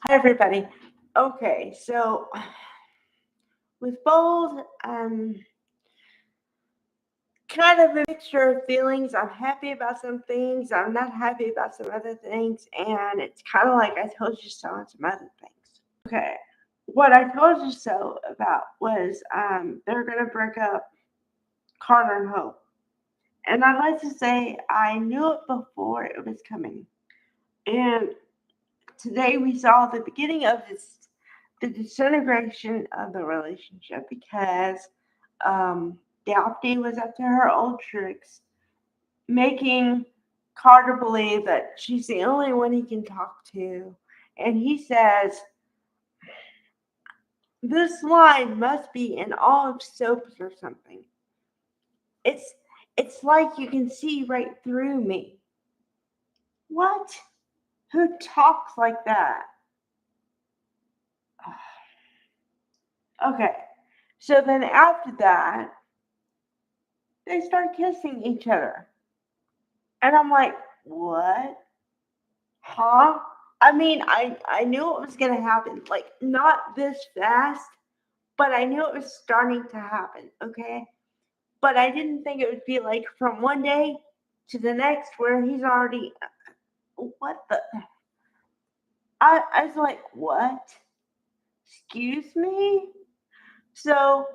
Hi, everybody. Okay, so with bold, kind of a mixture of feelings. I'm happy about some things. I'm not happy about some other things, and it's kind of like I told you so on some other things. Okay, what I told you so about was they're gonna break up Carter and Hope, and I'd like to say I knew it before it was coming, and today we saw the beginning of the disintegration of the relationship because Daphne was up to her old tricks, making Carter believe that she's the only one he can talk to. And he says, this line must be in all of soaps or something. It's it's like you can see right through me. What? Who talks like that? Okay. So then after that, they start kissing each other. And I'm like, what? Huh? I mean, I knew it was going to happen. Like, not this fast, but I knew it was starting to happen, okay? But I didn't think it would be like from one day to the next where he's already. What the? I was like, what? Excuse me? So,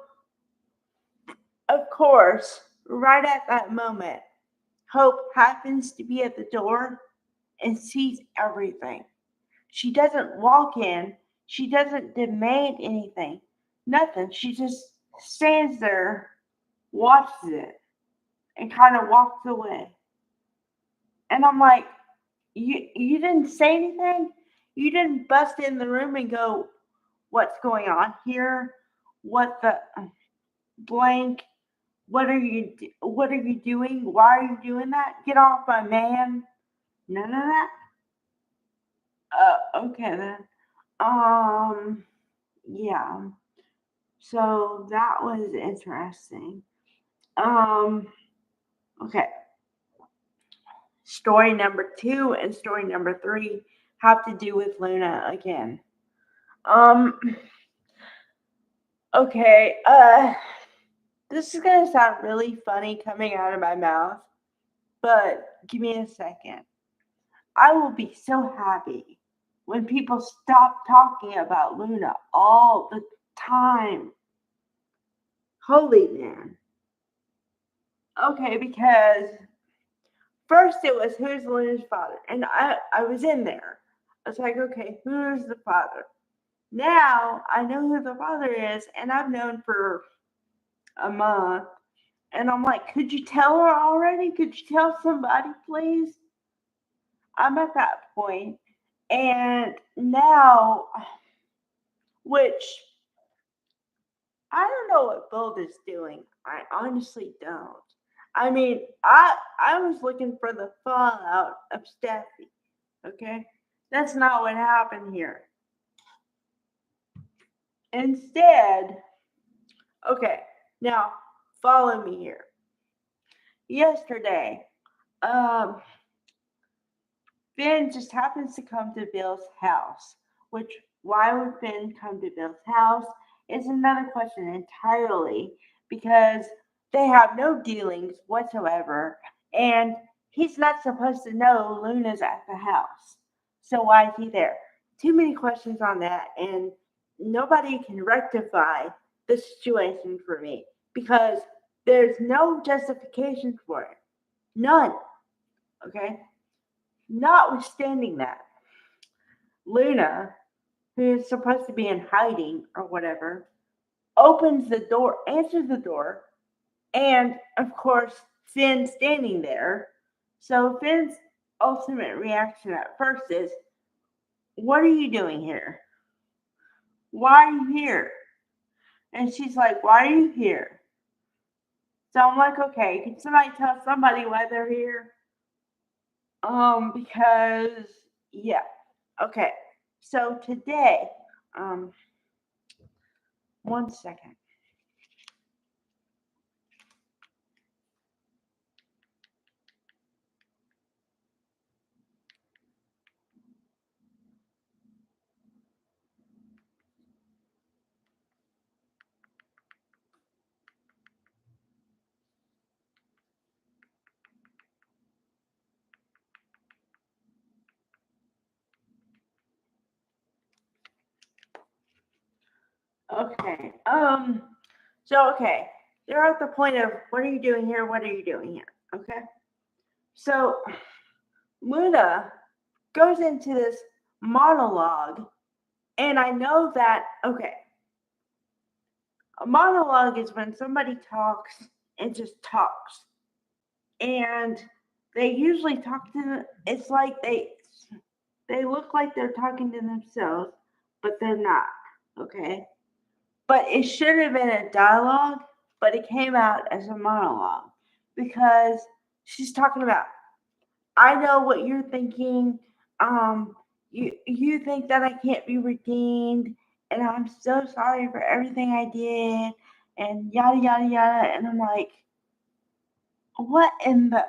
of course, right at that moment, Hope happens to be at the door and sees everything. She doesn't walk in, she doesn't demand anything, nothing. She just stands there, watches it, and kind of walks away. And I'm like, you didn't say anything? You didn't bust in the room and go, what's going on here? What the blank? What are you doing? Why are you doing that? Get off my man. None of that. Okay then. Um, yeah. So that was interesting. Um, okay. Story number two and story number three have to do with Luna again. Um, okay. This is gonna sound really funny coming out of my mouth, but give me a second. I will be so happy when people stop talking about Luna all the time. Holy man. Okay, because first it was who's Luna's father, and I was in there. I was like, okay, who's the father? Now I know who the father is, and I've known for a month, and I'm like, could you tell her already? Could you tell somebody, please? I'm at that point, and now, which I don't know what Bold is doing. I honestly don't. I mean, I was looking for the fallout of Steffi. Okay, that's not what happened here. Instead, okay, now follow me here. Yesterday, um, Finn just happens to come to Bill's house. Which why would Finn come to Bill's house is another question entirely because they have no dealings whatsoever, and he's not supposed to know Luna's at the house. So why is he there? Too many questions on that, and nobody can rectify the situation for me because there's no justification for it. None. Okay? Notwithstanding that, Luna, who is supposed to be in hiding or whatever, opens the door, answers the door, and of course, Finn's standing there. So Finn's ultimate reaction at first is, what are you doing here? Why are you here? And she's like, why are you here? So I'm like, okay, can somebody tell somebody why they're here? Because yeah. Okay. So today, um, one second. Okay. So they're at the point of what are you doing here? What are you doing here? Okay. So Luna goes into this monologue, and I know that a monologue is when somebody talks and just talks, and they usually talk to them. It's like they look like they're talking to themselves, but they're not. Okay. But it should have been a dialogue, but it came out as a monologue because she's talking about, I know what you're thinking. Um, you think that I can't be redeemed, and I'm so sorry for everything I did, and yada yada yada. And I'm like, what in the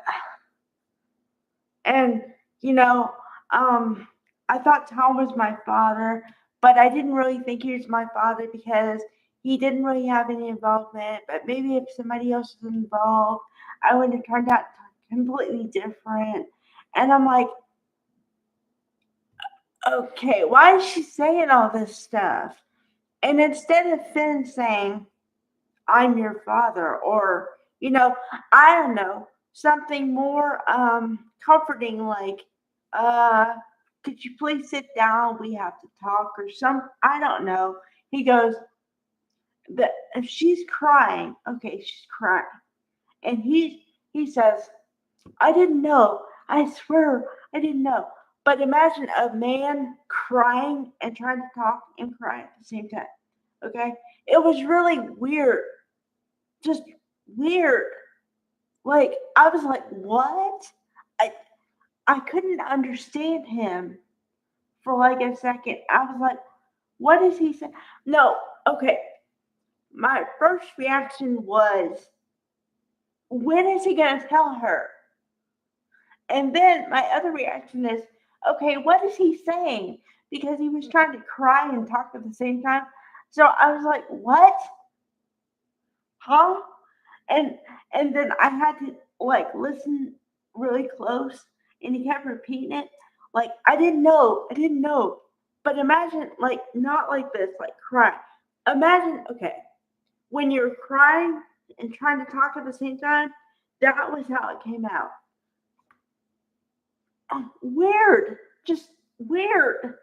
and you know, um, I thought Tom was my father, but I didn't really think he was my father because he didn't really have any involvement. But maybe if somebody else was involved, I would have turned out completely different. And I'm like, okay, why is she saying all this stuff? And instead of Finn saying, I'm your father, or, I don't know, something more comforting like, uh, could you please sit down? We have to talk, or I don't know. He goes, but if she's crying, okay, she's crying. And he says, I didn't know. I swear I didn't know. But imagine a man crying and trying to talk and cry at the same time. Okay? It was really weird. Just weird. Like I was like, what? I I couldn't understand him for like a second. I was like, what is he saying? No, okay. My first reaction was, when is he gonna tell her? And then my other reaction is, okay, what is he saying? Because he was trying to cry and talk at the same time. So I was like, what? Huh? And and then I had to like listen really close, and he kept repeating it. Like I didn't know. But imagine like not like this, like cry. Imagine, okay, when you're crying and trying to talk at the same time, that was how it came out. Weird. Just weird.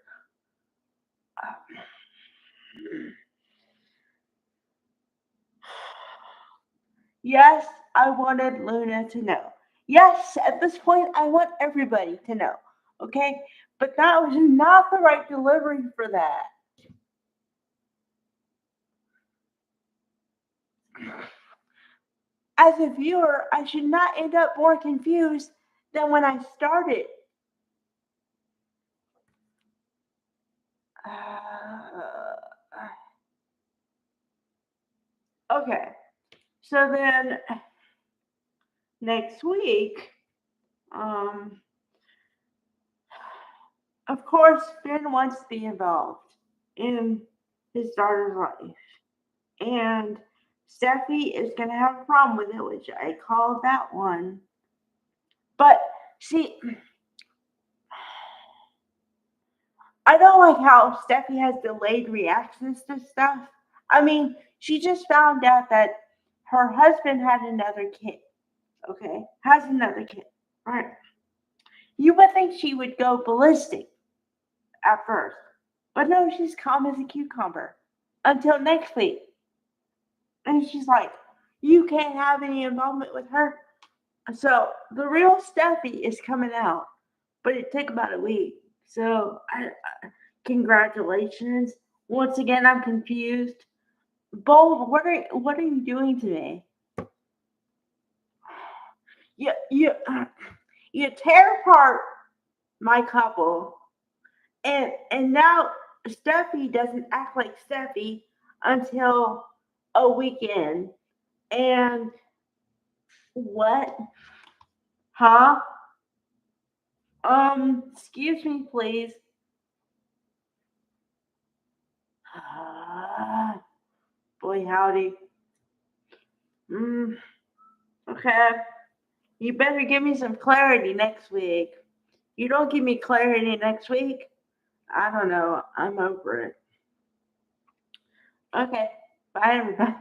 Yes, I wanted Luna to know. Yes, at this point, I want everybody to know. Okay? But that was not the right delivery for that. As a viewer, I should not end up more confused than when I started. Uh, okay. So then next week, um, of course, Finn wants to be involved in his daughter's life. And Steffi is going to have a problem with it, which I called that one. But see, I don't like how Steffi has delayed reactions to stuff. I mean, she just found out that her husband had another kid, okay? Has another kid, right? You would think she would go ballistic at first, but no, she's calm as a cucumber until next week. And she's like, you can't have any involvement with her. So the real Steffi is coming out, but it took about a week. So congratulations. Once again, I'm confused. Bold, what are you doing to me? You you tear apart my couple, and now Steffi doesn't act like Steffi until a weekend. And what? Huh? Excuse me, please. Boy, howdy. Mm, okay. You better give me some clarity next week. You don't give me clarity next week, I don't know. I'm over it. Okay. Bye, everybody.